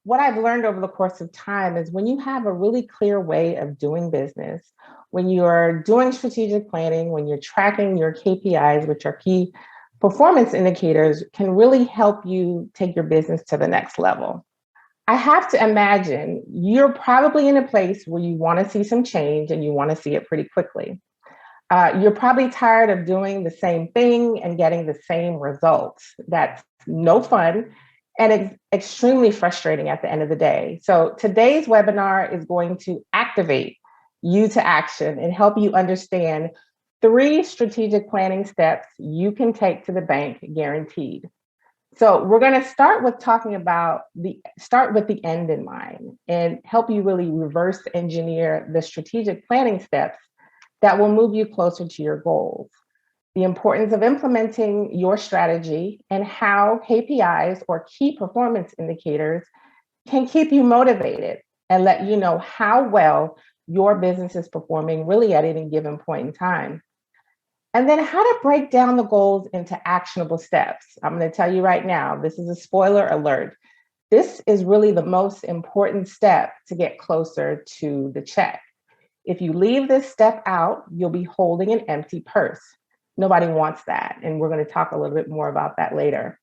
what I've learned over the course of time is when you have a really clear way of doing business, when you're doing strategic planning, when you're tracking your KPIs, which are key performance indicators, can really help you take your business to the next level. I have to imagine you're probably in a place where you want to see some change and you want to see it pretty quickly. You're probably tired of doing the same thing and getting the same results. That's no fun, and it's extremely frustrating at the end of the day. So today's webinar is going to activate you to action and help you understand 3 strategic planning steps you can take to the bank, guaranteed. So we're going to start with talking about start with the end in mind and help you really reverse engineer the strategic planning steps that will move you closer to your goals. The importance of implementing your strategy and how KPIs or key performance indicators can keep you motivated and let you know how well your business is performing really at any given point in time. And then how to break down the goals into actionable steps. I'm going to tell you right now, this is a spoiler alert. This is really the most important step to get closer to the check. If you leave this step out, you'll be holding an empty purse. Nobody wants that. And we're going to talk a little bit more about that later.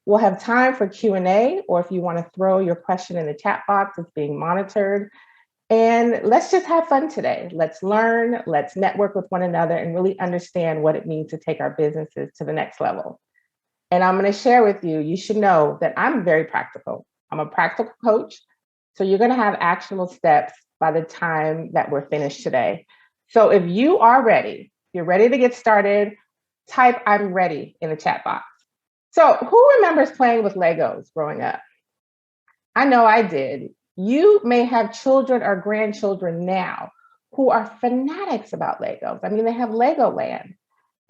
We'll have time for Q&A, or if you want to throw your question in the chat box, it's being monitored. And let's just have fun today. Let's learn, let's network with one another and really understand what it means to take our businesses to the next level. And I'm going to share with you, you should know that I'm very practical. I'm a practical coach. So you're going to have actionable steps by the time that we're finished today. So if you are ready, you're ready to get started, type "I'm ready" in the chat box. So who remembers playing with Legos growing up? I know I did. You may have children or grandchildren now who are fanatics about Legos. I mean, they have Legoland.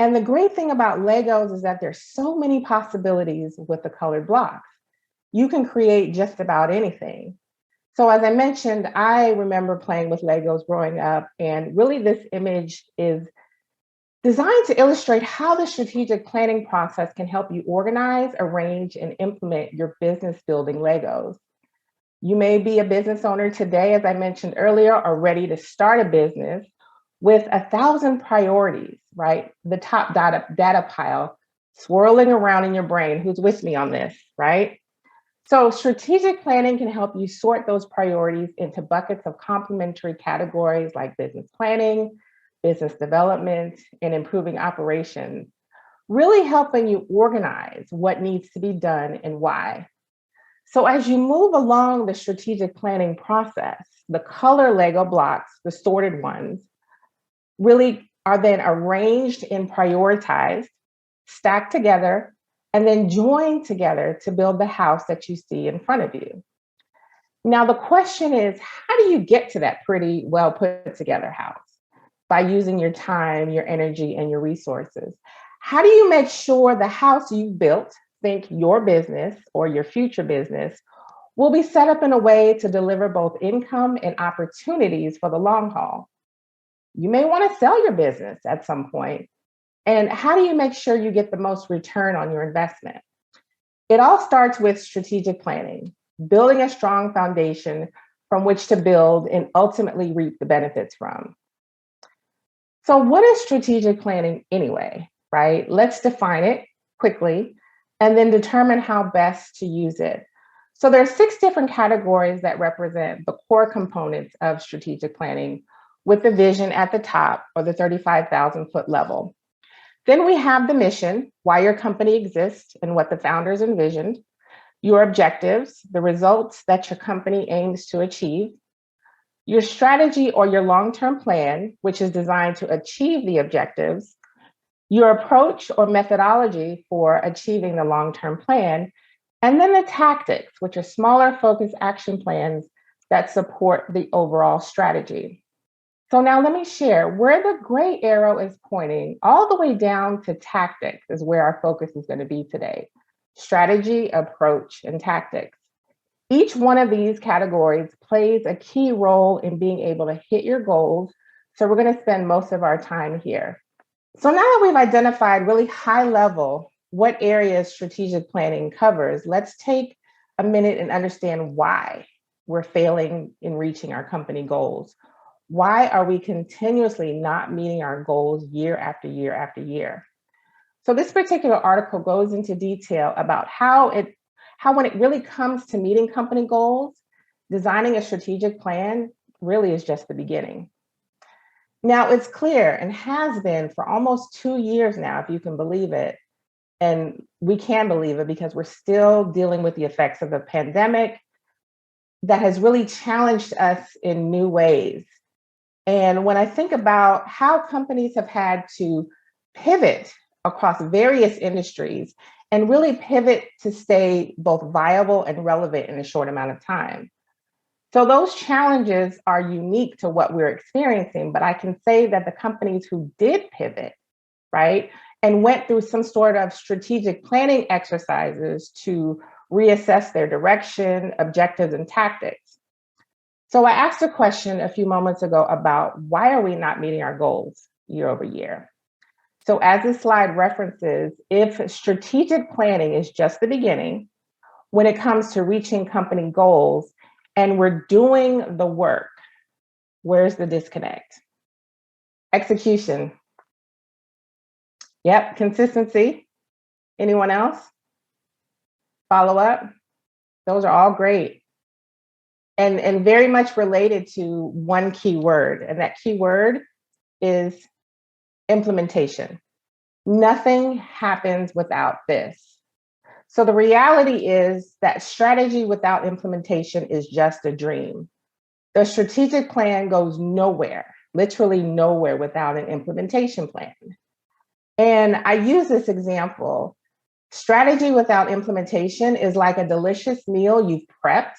And the great thing about Legos is that there's so many possibilities with the colored blocks. You can create just about anything. So as I mentioned, I remember playing with Legos growing up, and really this image is designed to illustrate how the strategic planning process can help you organize, arrange, and implement your business building Legos. You may be a business owner today, as I mentioned earlier, or ready to start a business with 1,000 priorities, right? The top data pile swirling around in your brain. Who's with me on this, right? So strategic planning can help you sort those priorities into buckets of complementary categories like business planning, business development, and improving operations, really helping you organize what needs to be done and why. So as you move along the strategic planning process, the color Lego blocks, the sorted ones, really are then arranged and prioritized, stacked together, and then joined together to build the house that you see in front of you. Now, the question is, how do you get to that pretty well put together house? By using your time, your energy, and your resources. How do you make sure the house you've built, think your business or your future business, will be set up in a way to deliver both income and opportunities for the long haul? You may want to sell your business at some point. And how do you make sure you get the most return on your investment? It all starts with strategic planning, building a strong foundation from which to build and ultimately reap the benefits from. So what is strategic planning anyway, right? Let's define it quickly and then determine how best to use it. So there are 6 different categories that represent the core components of strategic planning, with the vision at the top, or the 35,000-foot level. Then we have the mission, why your company exists and what the founders envisioned, your objectives, the results that your company aims to achieve, your strategy or your long-term plan, which is designed to achieve the objectives, your approach or methodology for achieving the long-term plan, and then the tactics, which are smaller focused action plans that support the overall strategy. So now let me share where the gray arrow is pointing all the way down to tactics is where our focus is going to be today. Strategy, approach, and tactics. Each one of these categories plays a key role in being able to hit your goals. So we're going to spend most of our time here. So now that we've identified really high level what areas strategic planning covers, let's take a minute and understand why we're failing in reaching our company goals. Why are we continuously not meeting our goals year after year after year? So this particular article goes into detail about how when it really comes to meeting company goals, designing a strategic plan really is just the beginning. Now it's clear and has been for almost 2 years now, if you can believe it, and we can believe it because we're still dealing with the effects of the pandemic that has really challenged us in new ways. And when I think about how companies have had to pivot across various industries and really pivot to stay both viable and relevant in a short amount of time. So those challenges are unique to what we're experiencing, but I can say that the companies who did pivot, right, and went through some sort of strategic planning exercises to reassess their direction, objectives, and tactics. So I asked a question a few moments ago about why are we not meeting our goals year over year? So as this slide references, if strategic planning is just the beginning, when it comes to reaching company goals and we're doing the work, where's the disconnect? Execution. Yep, consistency. Anyone else? Follow up? Those are all great. And very much related to one key word, and that key word is implementation. Nothing happens without this. So the reality is that strategy without implementation is just a dream. The strategic plan goes nowhere, literally nowhere without an implementation plan. And I use this example. Strategy without implementation is like a delicious meal you've prepped,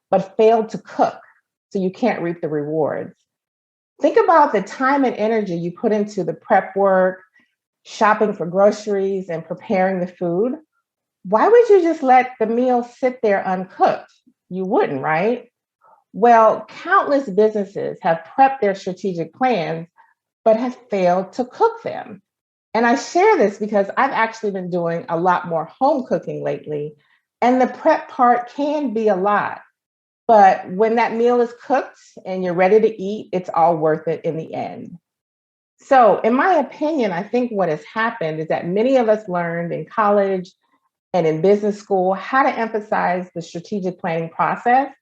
but failed to cook, so you can't reap the rewards. Think about the time and energy you put into the prep work, shopping for groceries, and preparing the food. Why would you just let the meal sit there uncooked? You wouldn't, right? Well, countless businesses have prepped their strategic plans, but have failed to cook them. And I share this because I've actually been doing a lot more home cooking lately, and the prep part can be a lot. But when that meal is cooked and you're ready to eat, it's all worth it in the end. So, in my opinion, I think what has happened is that many of us learned in college and in business school how to emphasize the strategic planning process,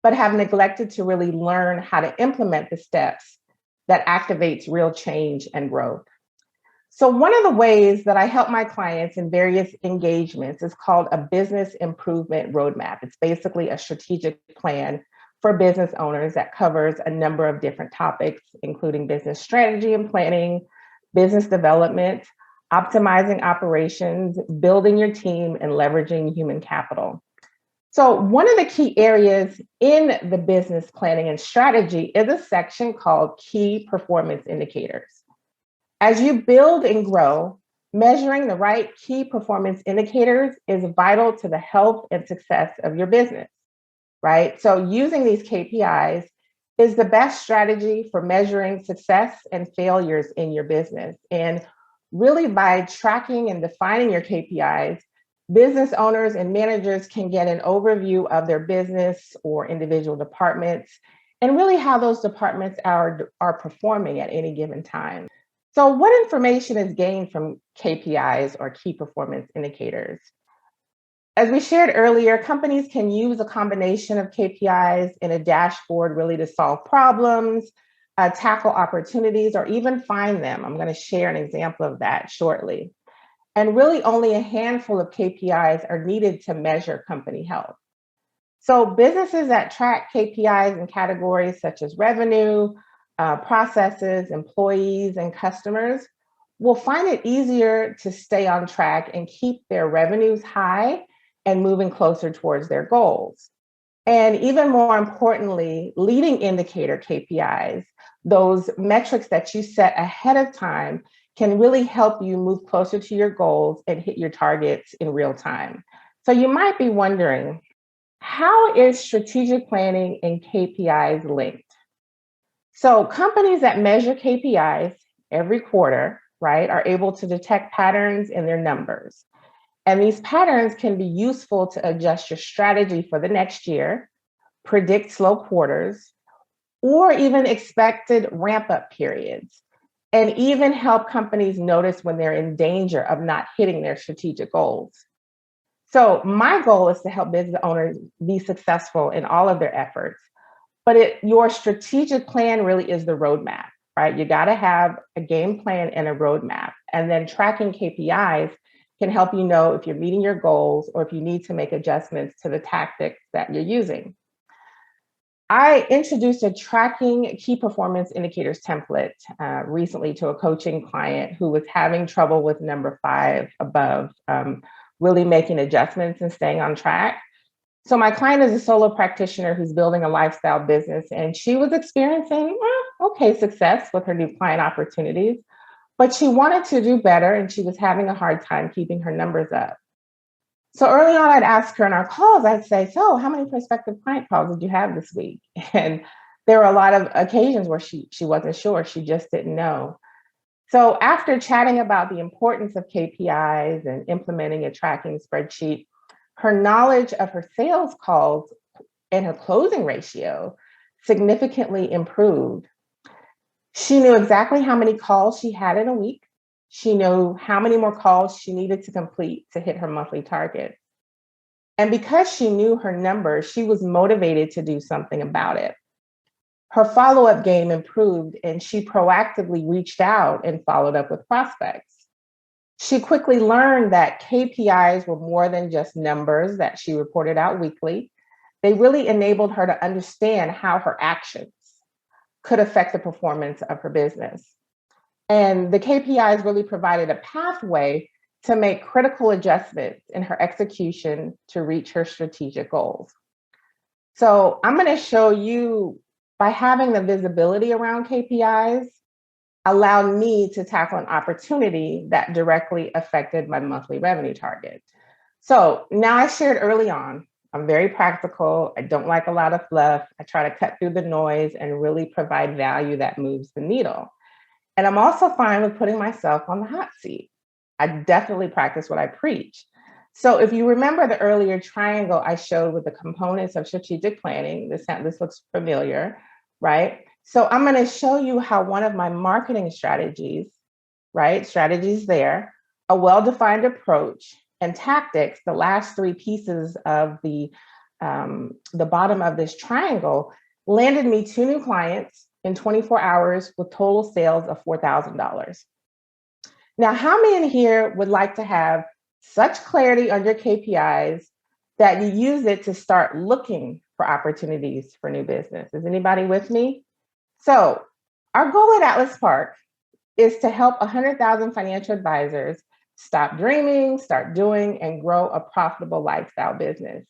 but have neglected to really learn how to implement the steps that activates real change and growth. So one of the ways that I help my clients in various engagements is called a business improvement roadmap. It's basically a strategic plan for business owners that covers a number of different topics, including business strategy and planning, business development, optimizing operations, building your team, and leveraging human capital. So one of the key areas in the business planning and strategy is a section called key performance indicators. As you build and grow, measuring the right key performance indicators is vital to the health and success of your business, right? So using these KPIs is the best strategy for measuring success and failures in your business. And really by tracking and defining your KPIs, business owners and managers can get an overview of their business or individual departments and really how those departments are performing at any given time. So what information is gained from KPIs or key performance indicators? As we shared earlier, companies can use a combination of KPIs in a dashboard really to solve problems, tackle opportunities, or even find them. I'm going to share an example of that shortly. And really only a handful of KPIs are needed to measure company health. So businesses that track KPIs in categories such as revenue, processes, employees, and customers will find it easier to stay on track and keep their revenues high and moving closer towards their goals. And even more importantly, leading indicator KPIs, those metrics that you set ahead of time, can really help you move closer to your goals and hit your targets in real time. So you might be wondering, how is strategic planning and KPIs linked? So companies that measure KPIs every quarter, right, are able to detect patterns in their numbers. And these patterns can be useful to adjust your strategy for the next year, predict slow quarters, or even expected ramp up periods, and even help companies notice when they're in danger of not hitting their strategic goals. So my goal is to help business owners be successful in all of their efforts. But your strategic plan really is the roadmap, right? You got to have a game plan and a roadmap. And then tracking KPIs can help you know if you're meeting your goals or if you need to make adjustments to the tactics that you're using. I introduced a tracking key performance indicators template recently to a coaching client who was having trouble with number 5 above, really making adjustments and staying on track. So my client is a solo practitioner who's building a lifestyle business, and she was experiencing okay success with her new client opportunities, but she wanted to do better and she was having a hard time keeping her numbers up. So early on, I'd ask her in our calls, I'd say, so how many prospective client calls did you have this week? And there were a lot of occasions where she wasn't sure, she just didn't know. So after chatting about the importance of KPIs and implementing a tracking spreadsheet, her knowledge of her sales calls and her closing ratio significantly improved. She knew exactly how many calls she had in a week. She knew how many more calls she needed to complete to hit her monthly target. And because she knew her numbers, she was motivated to do something about it. Her follow-up game improved, and she proactively reached out and followed up with prospects. She quickly learned that KPIs were more than just numbers that she reported out weekly. They really enabled her to understand how her actions could affect the performance of her business. And the KPIs really provided a pathway to make critical adjustments in her execution to reach her strategic goals. So I'm going to show you, by having the visibility around KPIs, allowed me to tackle an opportunity that directly affected my monthly revenue target. So now, I shared early on, I'm very practical. I don't like a lot of fluff. I try to cut through the noise and really provide value that moves the needle. And I'm also fine with putting myself on the hot seat. I definitely practice what I preach. So if you remember the earlier triangle I showed with the components of strategic planning, this looks familiar, right? So I'm going to show you how one of my marketing strategies, right? Strategies there, a well-defined approach, and tactics, the last 3 pieces of the bottom of this triangle, landed me 2 new clients in 24 hours with total sales of $4,000. Now, how many in here would like to have such clarity on your KPIs that you use it to start looking for opportunities for new business? Is anybody with me? So our goal at Atlas Park is to help 100,000 financial advisors stop dreaming, start doing, and grow a profitable lifestyle business.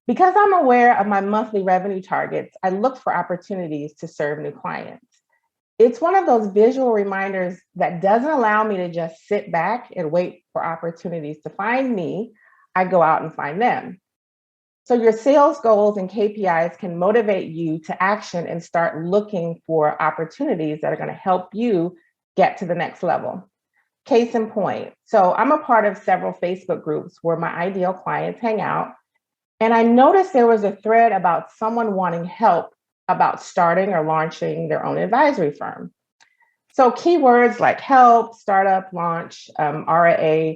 Because I'm aware of my monthly revenue targets, I look for opportunities to serve new clients. It's one of those visual reminders that doesn't allow me to just sit back and wait for opportunities to find me. I go out and find them. So your sales goals and KPIs can motivate you to action and start looking for opportunities that are going to help you get to the next level. Case in point, so I'm a part of several Facebook groups where my ideal clients hang out. And I noticed there was a thread about someone wanting help about starting or launching their own advisory firm. So keywords like help, startup, launch, RAA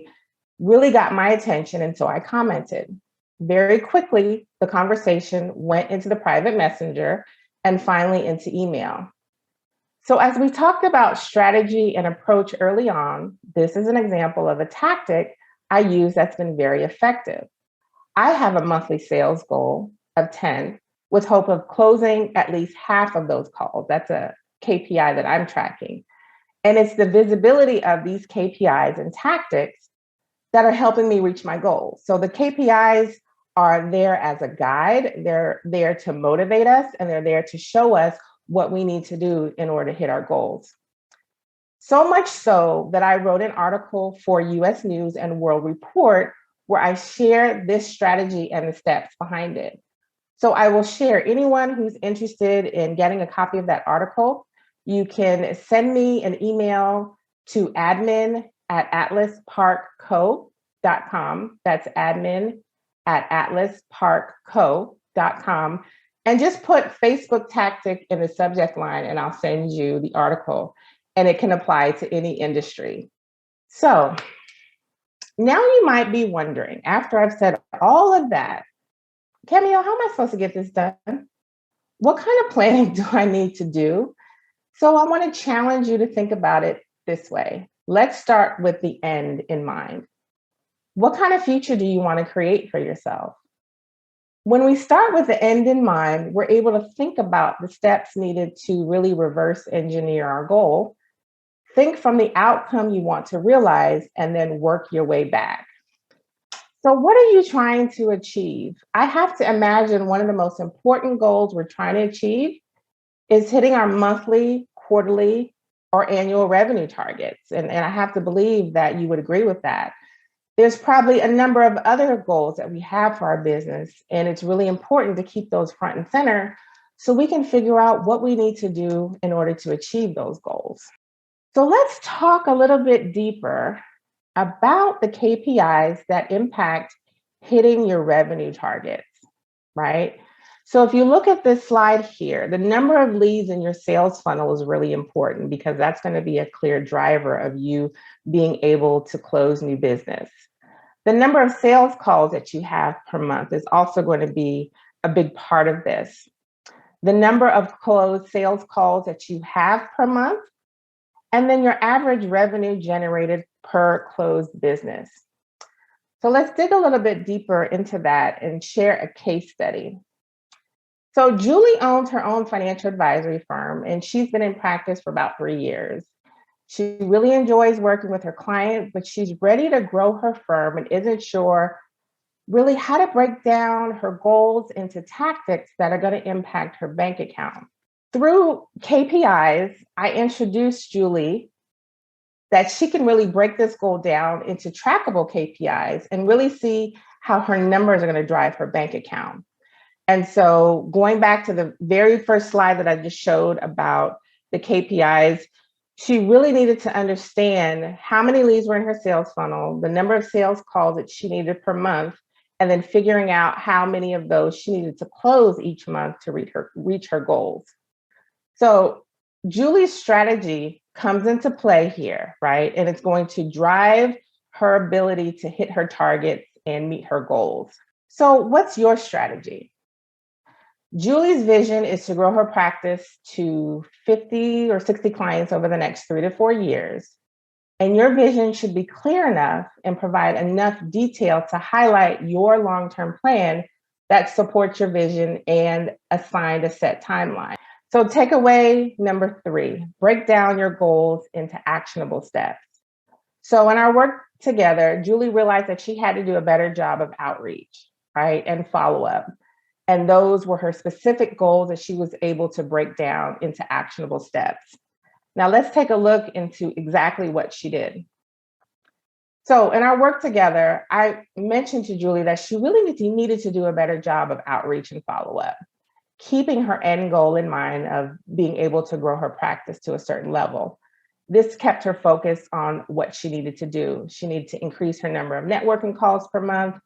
really got my attention. And so I commented. Very quickly, the conversation went into the private messenger and finally into email. So as we talked about strategy and approach early on, this is an example of a tactic I use that's been very effective. I have a monthly sales goal of 10 with hope of closing at least half of those calls. That's a KPI that I'm tracking. And it's the visibility of these KPIs and tactics that are helping me reach my goals. So the KPIs are there as a guide. They're there to motivate us, and they're there to show us what we need to do in order to hit our goals. So much so that I wrote an article for US News and World Report where I share this strategy and the steps behind it. So I will share. Anyone who's interested in getting a copy of that article, you can send me an email to admin@atlasparkco.com. atlasparkco.com. That's admin at atlasparkco.com. And just put Facebook tactic in the subject line, and I'll send you the article, and it can apply to any industry. So now you might be wondering, after I've said all of that, Cameo, how am I supposed to get this done? What kind of planning do I need to do? So I want to challenge you to think about it this way. Let's start with the end in mind. What kind of future do you want to create for yourself? When we start with the end in mind, we're able to think about the steps needed to really reverse engineer our goal. Think from the outcome you want to realize and then work your way back. So, what are you trying to achieve? I have to imagine one of the most important goals we're trying to achieve is hitting our monthly, quarterly, or annual revenue targets. And I have to believe that you would agree with that. There's probably a number of other goals that we have for our business, and it's really important to keep those front and center so we can figure out what we need to do in order to achieve those goals. So let's talk a little bit deeper about the KPIs that impact hitting your revenue targets, right? So if you look at this slide here, the number of leads in your sales funnel is really important because that's going to be a clear driver of you being able to close new business. The number of sales calls that you have per month is also going to be a big part of this. The number of closed sales calls that you have per month, and then your average revenue generated per closed business. So let's dig a little bit deeper into that and share a case study. So Julie owns her own financial advisory firm, and she's been in practice for about 3 years. She really enjoys working with her client, but she's ready to grow her firm and isn't sure really how to break down her goals into tactics that are going to impact her bank account. Through KPIs, I introduced Julie that she can really break this goal down into trackable KPIs and really see how her numbers are going to drive her bank account. And so going back to the very first slide that I just showed about the KPIs, she really needed to understand how many leads were in her sales funnel, the number of sales calls that she needed per month, and then figuring out how many of those she needed to close each month to reach her goals. So Julie's strategy comes into play here, right? And it's going to drive her ability to hit her targets and meet her goals. So what's your strategy? Julie's vision is to grow her practice to 50 or 60 clients over the next 3 to 4 years. And your vision should be clear enough and provide enough detail to highlight your long-term plan that supports your vision and assign a set timeline. So takeaway number 3, break down your goals into actionable steps. So in our work together, Julie realized that she had to do a better job of outreach, right, and follow-up. And those were her specific goals that she was able to break down into actionable steps. Now let's take a look into exactly what she did. So in our work together, I mentioned to Julie that she really needed to do a better job of outreach and follow-up, keeping her end goal in mind of being able to grow her practice to a certain level. This kept her focused on what she needed to do. She needed to increase her number of networking calls per month.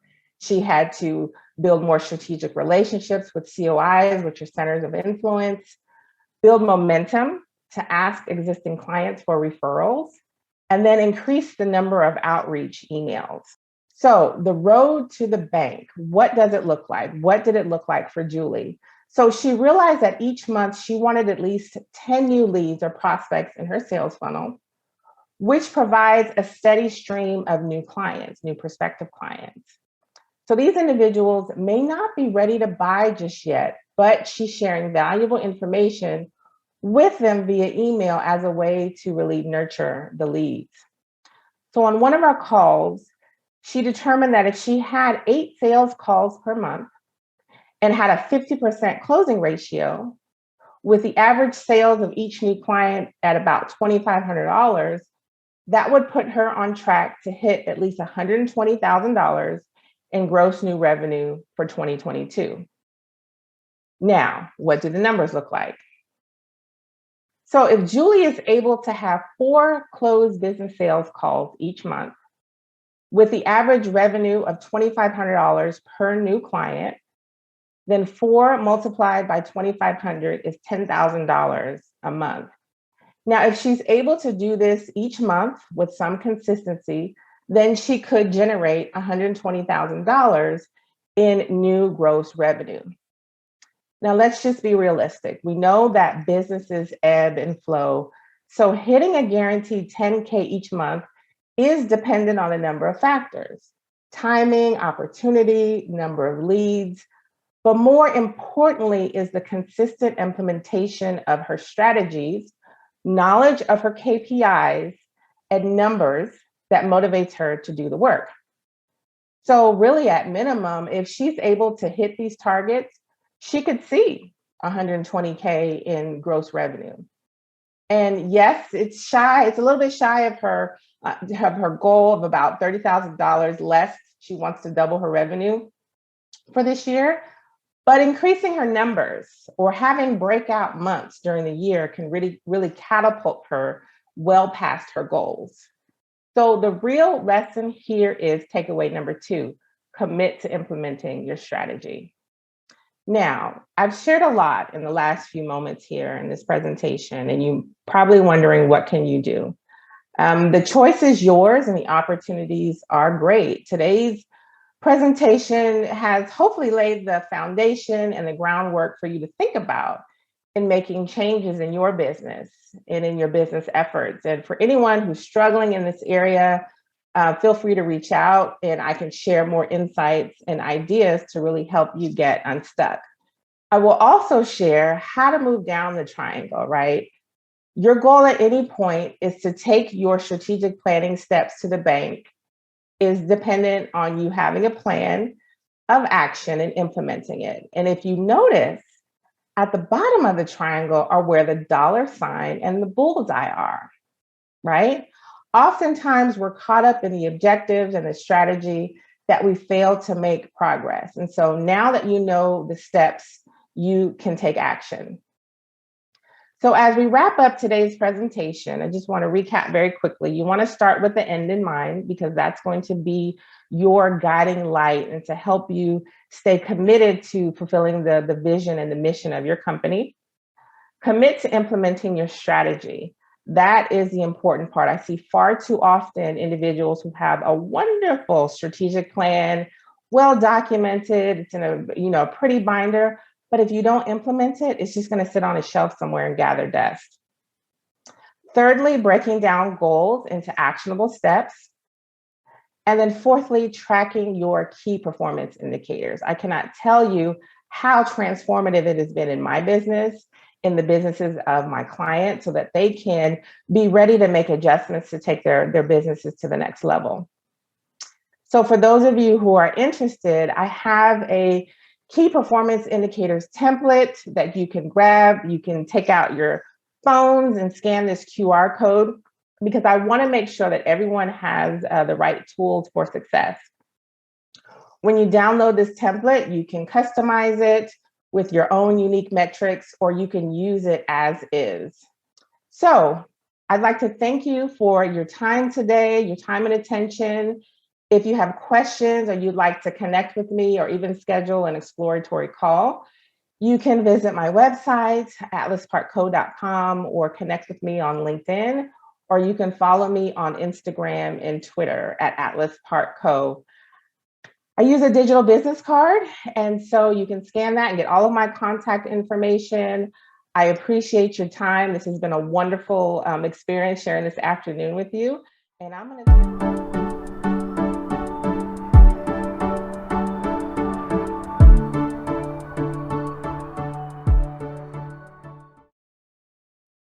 She had to build more strategic relationships with COIs, which are centers of influence, build momentum to ask existing clients for referrals, and then increase the number of outreach emails. So the road to the bank, what does it look like? What did it look like for Julie? So she realized that each month she wanted at least 10 new leads or prospects in her sales funnel, which provides a steady stream of new clients, new prospective clients. So these individuals may not be ready to buy just yet, but she's sharing valuable information with them via email as a way to really nurture the leads. So on one of our calls, she determined that if she had 8 sales calls per month and had a 50% closing ratio, with the average sales of each new client at about $2,500, that would put her on track to hit at least $120,000 in gross new revenue for 2022. Now, what do the numbers look like? So if Julie is able to have 4 closed business sales calls each month with the average revenue of $2,500 per new client, then 4 multiplied by 2,500 is $10,000 a month. Now, if she's able to do this each month with some consistency, then she could generate $120,000 in new gross revenue. Now, let's just be realistic. We know that businesses ebb and flow. So hitting a guaranteed 10K each month is dependent on a number of factors: timing, opportunity, number of leads, but more importantly is the consistent implementation of her strategies, knowledge of her KPIs, and numbers that motivates her to do the work. So really at minimum, if she's able to hit these targets, she could see 120K in gross revenue. And yes, it's a little bit shy of her goal of about $30,000 less. She wants to double her revenue for this year, but increasing her numbers or having breakout months during the year can really catapult her well past her goals. So the real lesson here is takeaway number 2, commit to implementing your strategy. Now, I've shared a lot in the last few moments here in this presentation, and you're probably wondering, what can you do? The choice is yours and the opportunities are great. Today's presentation has hopefully laid the foundation and the groundwork for you to think about in making changes in your business and in your business efforts. And for anyone who's struggling in this area, feel free to reach out and I can share more insights and ideas to really help you get unstuck. I will also share how to move down the triangle, right? Your goal at any point is to take your strategic planning steps to the bank is dependent on you having a plan of action and implementing it. And if you notice, at the bottom of the triangle are where the dollar sign and the bullseye are, right? Oftentimes we're caught up in the objectives and the strategy that we fail to make progress. And so now that you know the steps, you can take action. So as we wrap up today's presentation, I just want to recap very quickly. You want to start with the end in mind because that's going to be your guiding light and to help you stay committed to fulfilling the vision and the mission of your company. Commit to implementing your strategy. That is the important part. I see far too often individuals who have a wonderful strategic plan, well documented, it's in a pretty binder, but if you don't implement it, it's just going to sit on a shelf somewhere and gather dust. Thirdly, breaking down goals into actionable steps. And then fourthly, tracking your key performance indicators. I cannot tell you how transformative it has been in my business, in the businesses of my clients, so that they can be ready to make adjustments to take their businesses to the next level. So for those of you who are interested, I have a key performance indicators template that you can grab. You can take out your phones and scan this QR code because I want to make sure that everyone has the right tools for success. When you download this template, you can customize it with your own unique metrics, or you can use it as is. So I'd like to thank you for your time today, your time and attention. If you have questions or you'd like to connect with me or even schedule an exploratory call, you can visit my website, atlasparkco.com, or connect with me on LinkedIn, or you can follow me on Instagram and Twitter at atlasparkco. I use a digital business card, and so you can scan that and get all of my contact information. I appreciate your time. This has been a wonderful experience sharing this afternoon with you, and I'm going to